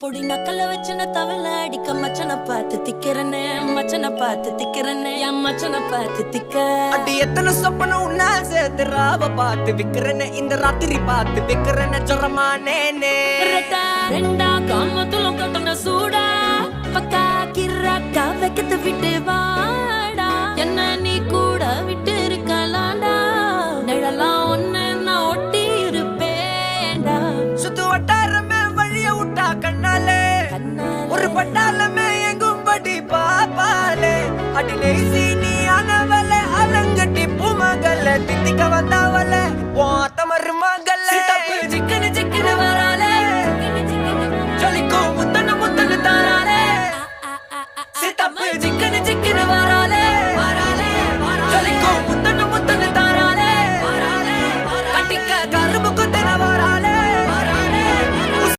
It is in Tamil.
பொடி நக்கல வச்சுன தவள அடிக்க மச்சனை பார்த்து திக்கிறனே மச்சனை பார்த்து திக்கிறனே என் மச்சனை பார்த்து திக்க அடி எத்தனை சொப்பன உன்னா சேர்த்து ராவ பார்த்து விக்கிறனே இந்த ராத்திரி பார்த்து விக்கிறனே சொரமானே ரெண்டா காமத்துலம் கட்டண சூடா பக்கா கிராக்கா வைக்கத்து விட்டு வாடா என்ன நீ கூட விட்டு இருக்கலாண்டா நிழலாம் ஒன்னு நான் ஒட்டி இருப்பேன்டா சுத்து வட்டாரமே வழிய விட்டா கண்ணாலே ஒரு பட்டால